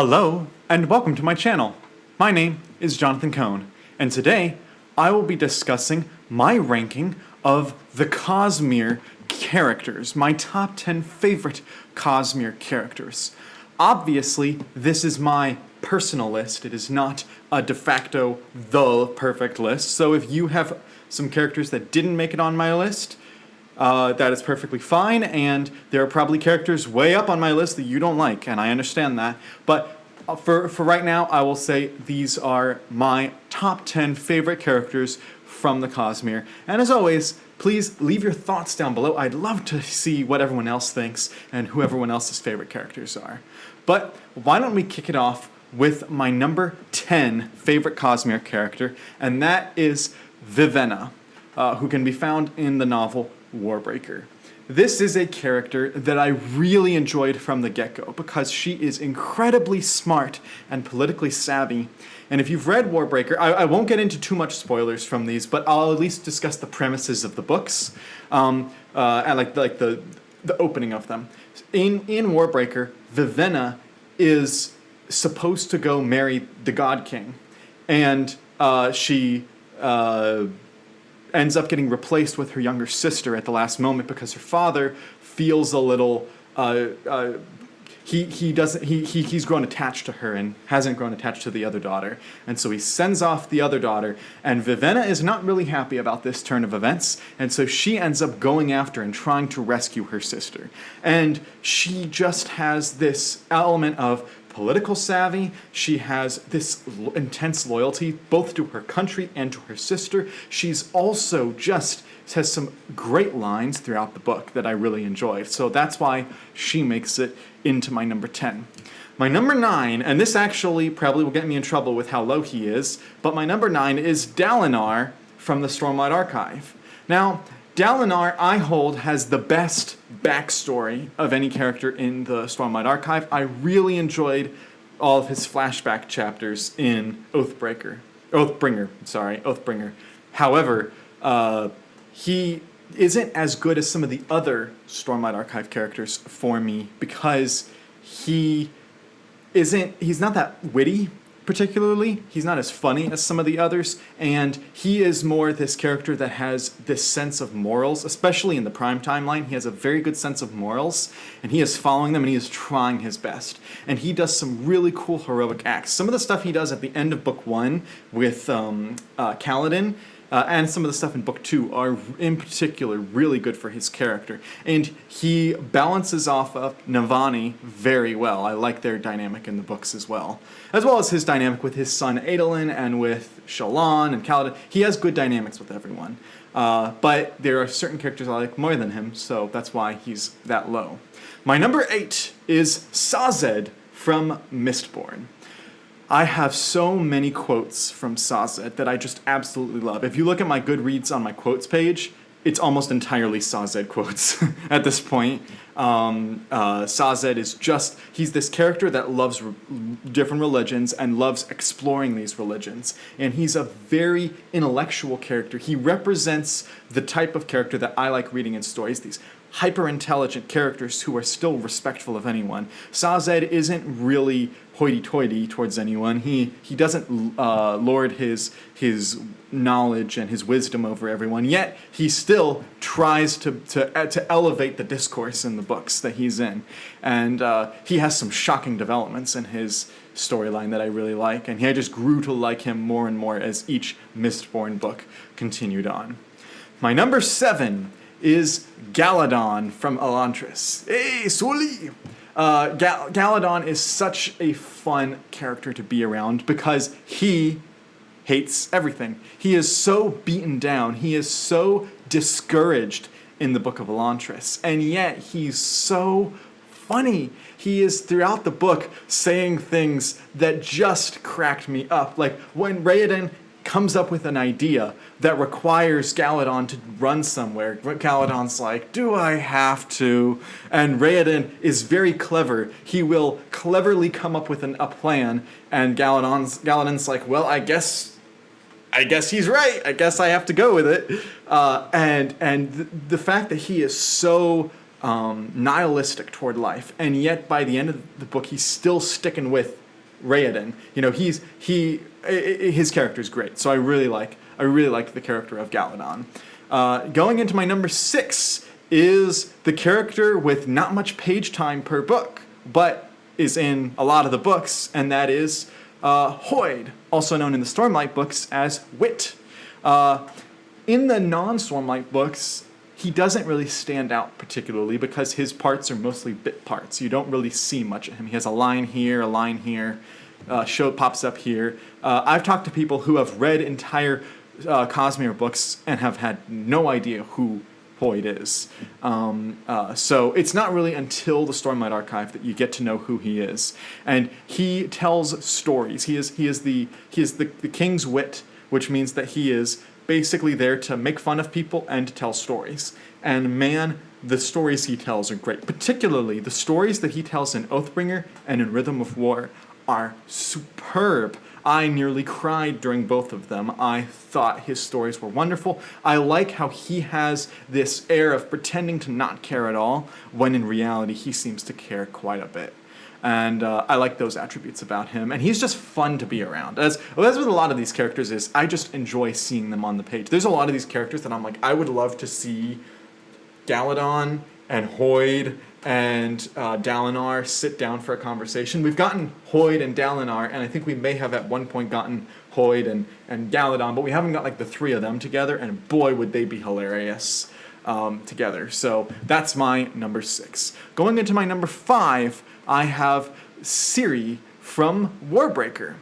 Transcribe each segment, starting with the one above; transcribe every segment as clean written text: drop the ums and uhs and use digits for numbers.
Hello, and welcome to my channel. My name is Jonathan Cohn, and today I will be discussing my ranking of the Cosmere characters, my top 10 favorite Cosmere characters. Obviously, this is my personal list. It is not a de facto the perfect list, so if you have some characters that didn't make it on my list, that is perfectly fine, and there are probably characters way up on my list that you don't like, and I understand that. But for right now, I will say these are my top 10 favorite characters from the Cosmere. And as always, please leave your thoughts down below. I'd love to see what everyone else thinks and who everyone else's favorite characters are. But why don't we kick it off with my number 10 favorite Cosmere character, and that is Vivenna, who can be found in the novel Warbreaker. This is a character that I really enjoyed from the get-go because she is incredibly smart and politically savvy. And if you've read Warbreaker, I won't get into too much spoilers from these, but I'll at least discuss the premises of the books and like the opening of them. In Warbreaker, Vivenna is supposed to go marry the God King, and she ends up getting replaced with her younger sister at the last moment because her father feels a little he's grown attached to her and hasn't grown attached to the other daughter, and so he sends off the other daughter, and Vivenna is not really happy about this turn of events, and so she ends up going after and trying to rescue her sister. And she just has this element of political savvy. She has this intense loyalty both to her country and to her sister. She's also just has some great lines throughout the book that I really enjoyed. So that's why she makes it into my number 10. My number 9, and this actually probably will get me in trouble with how low he is, but my number 9 is Dalinar from the Stormlight Archive. Now, Dalinar, I hold, has the best backstory of any character in the Stormlight Archive. I really enjoyed all of his flashback chapters in Oathbringer. However, he isn't as good as some of the other Stormlight Archive characters for me because he's not that witty. Particularly, he's not as funny as some of the others, and he is more this character that has this sense of morals, especially in the Prime timeline. He has a very good sense of morals, and he is following them, and he is trying his best. And he does some really cool heroic acts. Some of the stuff he does at the end of Book 1 with Galladon, and some of the stuff in Book 2 are, in particular, really good for his character. And he balances off of Navani very well. I like their dynamic in the books as well as his dynamic with his son Adolin and with Shallan and Galladon. He has good dynamics with everyone. But there are certain characters I like more than him, so that's why he's that low. My number 8 is Sazed from Mistborn. I have so many quotes from Sazed that I just absolutely love. If you look at my Goodreads on my quotes page, it's almost entirely Sazed quotes at this point. Sazed is he's this character that loves different religions and loves exploring these religions. And he's a very intellectual character. He represents the type of character that I like reading in stories, these hyper-intelligent characters who are still respectful of anyone. Sazed isn't really hoity-toity towards anyone. He doesn't lord his knowledge and his wisdom over everyone, yet he still tries to elevate the discourse in the books that he's in. And he has some shocking developments in his storyline that I really like, and I just grew to like him more and more as each Mistborn book continued on. My number 7 is Galladon from Elantris. Hey, Sully! Galladon is such a fun character to be around because he hates everything. He is so beaten down. He is so discouraged in the Book of Elantris. And yet he's so funny. He is throughout the book saying things that just cracked me up. Like when Raoden comes up with an idea that requires Galladon to run somewhere. Galladon's like, do I have to? And Raoden is very clever. He will cleverly come up with a plan, and Galladon's like, well, I guess he's right. I guess I have to go with it. And the fact that he is so nihilistic toward life, and yet by the end of the book, he's still sticking with Raoden. His character is great. So I really like the character of Galladon. Going into my number 6 is the character with not much page time per book, but is in a lot of the books, and that is Hoid, also known in the Stormlight books as Wit. In the non-Stormlight books, he doesn't really stand out particularly because his parts are mostly bit parts. You don't really see much of him. He has a line here, show pops up here. I've talked to people who have read entire Cosmere books and have had no idea who Hoid is. So it's not really until the Stormlight Archive that you get to know who he is. And he tells stories. He is the king's wit, which means that he is basically there to make fun of people and to tell stories. And man, the stories he tells are great. Particularly the stories that he tells in Oathbringer and in Rhythm of War are superb. I nearly cried during both of them. I thought his stories were wonderful. I like how he has this air of pretending to not care at all, when in reality he seems to care quite a bit. And I like those attributes about him. And he's just fun to be around. As with a lot of these characters is, I just enjoy seeing them on the page. There's a lot of these characters that I'm like, I would love to see Galladon and Hoid and Dalinar sit down for a conversation. We've gotten Hoid and Dalinar, and I think we may have at one point gotten Hoid and Galladon, but we haven't got like the three of them together, and boy would they be hilarious together. So that's my number 6. Going into my number 5, I have Siri from Warbreaker.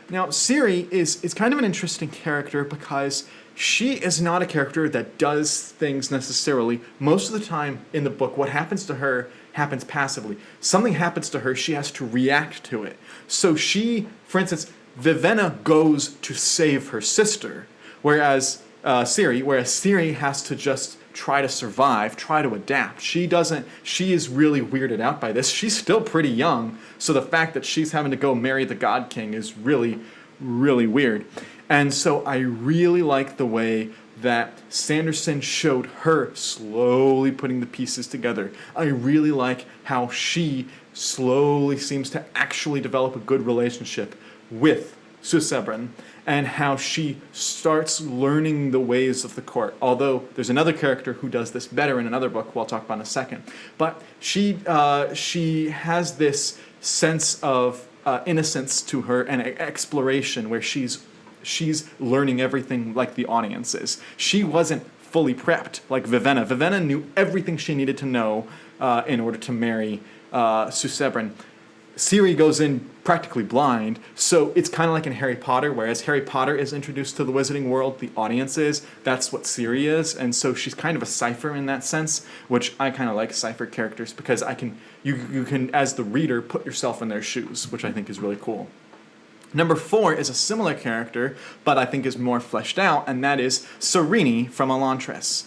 Now, Siri is kind of an interesting character because she is not a character that does things necessarily. Most of the time in the book, what happens to her happens passively. Something happens to her, she has to react to it. So she, for instance, Vivenna goes to save her sister, whereas Siri has to just try to survive, try to adapt. She is really weirded out by this. She's still pretty young, so the fact that she's having to go marry the God King is really, really weird. And so I really like the way that Sanderson showed her slowly putting the pieces together. I really like how she slowly seems to actually develop a good relationship with Susebron, and how she starts learning the ways of the court. Although there's another character who does this better in another book, who I'll talk about in a second. But she has this sense of innocence to her and exploration, where she's learning everything like the audience is. She wasn't fully prepped like Vivenna. Vivenna knew everything she needed to know in order to marry Susebron. Siri goes in practically blind, so it's kind of like in Harry Potter, whereas Harry Potter is introduced to the wizarding world, the audience is, that's what Siri is, and so she's kind of a cipher in that sense, which I kind of like cipher characters, because you can, as the reader, put yourself in their shoes, which I think is really cool. Number 4 is a similar character, but I think is more fleshed out, and that is Sarene from Elantris.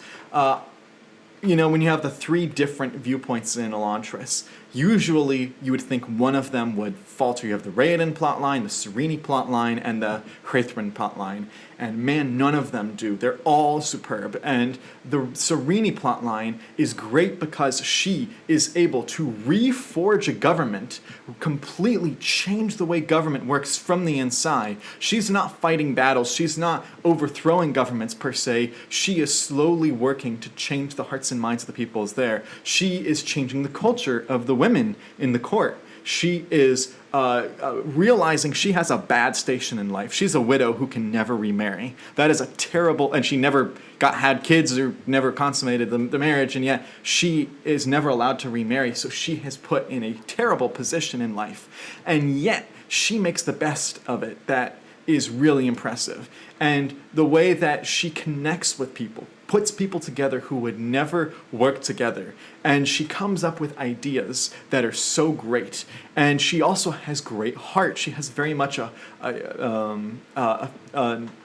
When you have the 3 different viewpoints in Elantris, usually you would think one of them would falter. You have the Raoden plotline, the Sarene plotline, and the Hraithrin plotline. And man, none of them do. They're all superb. And the Sarene plotline is great because she is able to reforge a government, completely change the way government works from the inside. She's not fighting battles. She's not overthrowing governments per se. She is slowly working to change the hearts and minds of the peoples there. She is changing the culture of the women in the court. She is realizing she has a bad station in life. She's a widow who can never remarry. That is a terrible, and she never had kids or never consummated the marriage, and yet she is never allowed to remarry, so she has put in a terrible position in life. And yet, she makes the best of it. That is really impressive. And the way that she connects with people, puts people together who would never work together. And she comes up with ideas that are so great. And she also has great heart. She has very much a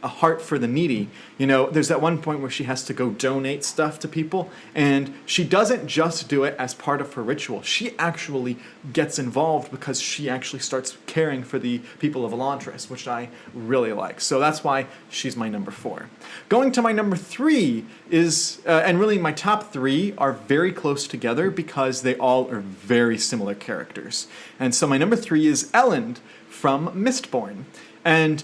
heart for the needy. There's that one point where she has to go donate stuff to people, and she doesn't just do it as part of her ritual. She actually gets involved because she actually starts caring for the people of Elantris, which I really like. So that's why she's my number 4. Going to my number 3 is, and really my top 3 are very close together because they all are very similar characters. And so my number 3 is Elend from Mistborn. And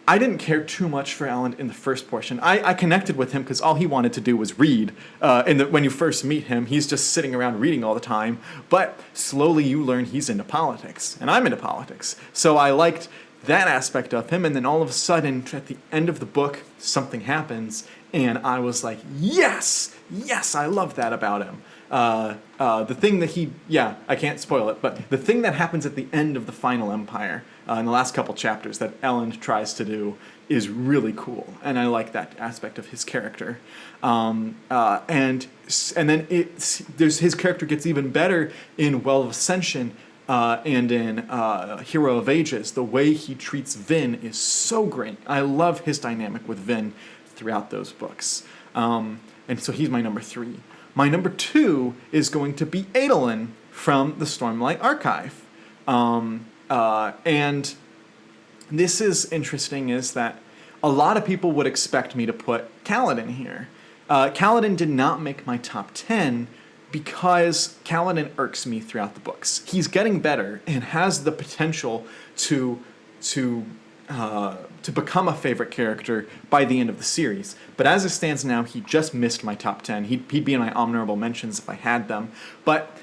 I didn't care too much for Elend in the first portion. I connected with him because all he wanted to do was read. When you first meet him, he's just sitting around reading all the time. But slowly you learn he's into politics, and I'm into politics. So I liked that aspect of him, and then all of a sudden, at the end of the book, something happens, and I was like, yes, I love that about him. The thing that I can't spoil it, but the thing that happens at the end of the Final Empire, in the last couple chapters that Elend tries to do is really cool, and I like that aspect of his character. And then his character gets even better in Well of Ascension, and in Hero of Ages. The way he treats Vin is so great. I love his dynamic with Vin throughout those books. And so he's my number 3. My number 2 is going to be Adolin from the Stormlight Archive. And this is interesting, is that a lot of people would expect me to put Galladon here. Galladon did not make my top 10 because Galladon irks me throughout the books. He's getting better and has the potential to become a favorite character by the end of the series. But as it stands now, he just missed my top 10. He'd be in my honorable mentions if I had them. But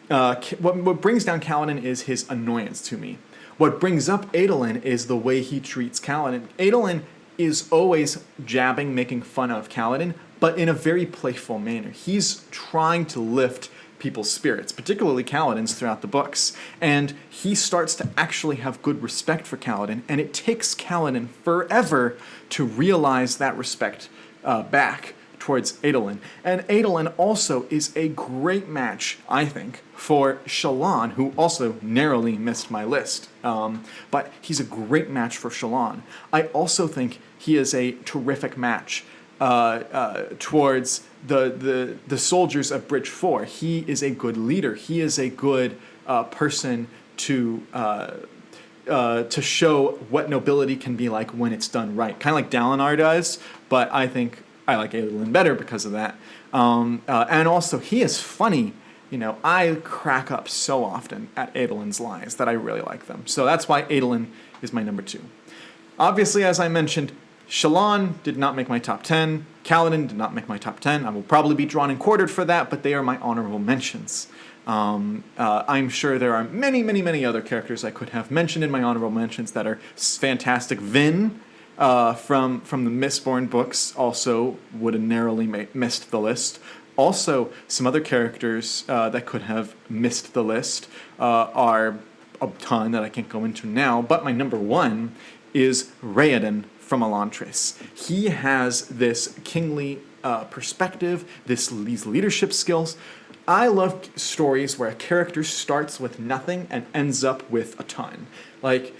what brings down Galladon is his annoyance to me. What brings up Adolin is the way he treats Galladon. Adolin is always jabbing, making fun of Galladon, but in a very playful manner. He's trying to lift people's spirits, particularly Galladon's throughout the books. And he starts to actually have good respect for Galladon, and it takes Galladon forever to realize that respect back towards Adolin. And Adolin also is a great match, I think, for Shallan, who also narrowly missed my list. But he's a great match for Shallan. I also think he is a terrific match towards the soldiers of Bridge 4. He is a good leader. He is a good person to show what nobility can be like when it's done right. Kind of like Dalinar does, but I think I like Adolin better because of that. And also, he is funny. I crack up so often at Adolin's lines that I really like them. So that's why Adolin is my number 2. Obviously, as I mentioned, Shallan did not make my top 10. Galladon did not make my top 10. I will probably be drawn and quartered for that, but they are my honorable mentions. I'm sure there are many, many, many other characters I could have mentioned in my honorable mentions that are fantastic. Vin from the Mistborn books also would have narrowly missed the list. Also, some other characters that could have missed the list are a ton that I can't go into now, but my number 1 is Raoden from Elantris. He has this kingly perspective, these leadership skills. I love stories where a character starts with nothing and ends up with a ton. Like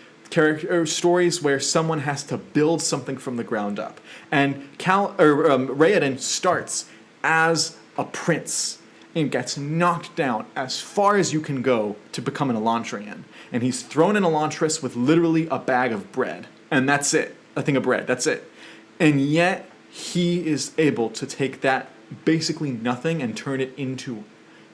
stories where someone has to build something from the ground up. And Raoden starts as a prince and gets knocked down as far as you can go to become an Elantrian. And he's thrown in Elantris with literally a bag of bread. And that's it. A thing of bread. That's it. And yet, he is able to take that basically nothing and turn it into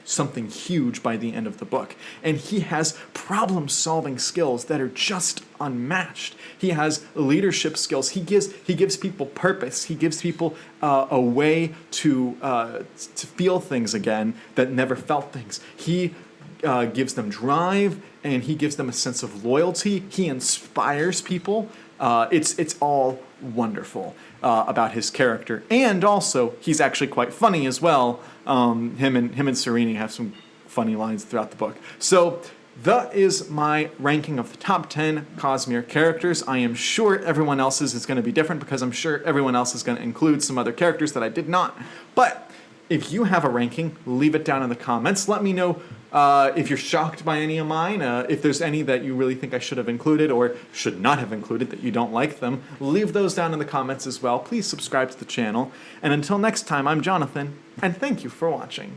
something huge by the end of the book. And he has problem-solving skills that are just unmatched. He has leadership skills. He gives people purpose. He gives people a way to feel things again that never felt things. He gives them drive, and he gives them a sense of loyalty. He inspires people. It's all wonderful about his character, and also he's actually quite funny as well. Him and Sarene have some funny lines throughout the book. So that is my ranking of the top 10 Cosmere characters. I am sure everyone else's is going to be different because I'm sure everyone else is going to include some other characters that I did not. But if you have a ranking, leave it down in the comments. Let me know if you're shocked by any of mine, if there's any that you really think I should have included or should not have included, that you don't like them. Leave those down in the comments as well. Please subscribe to the channel. And until next time, I'm Jonathan, and thank you for watching.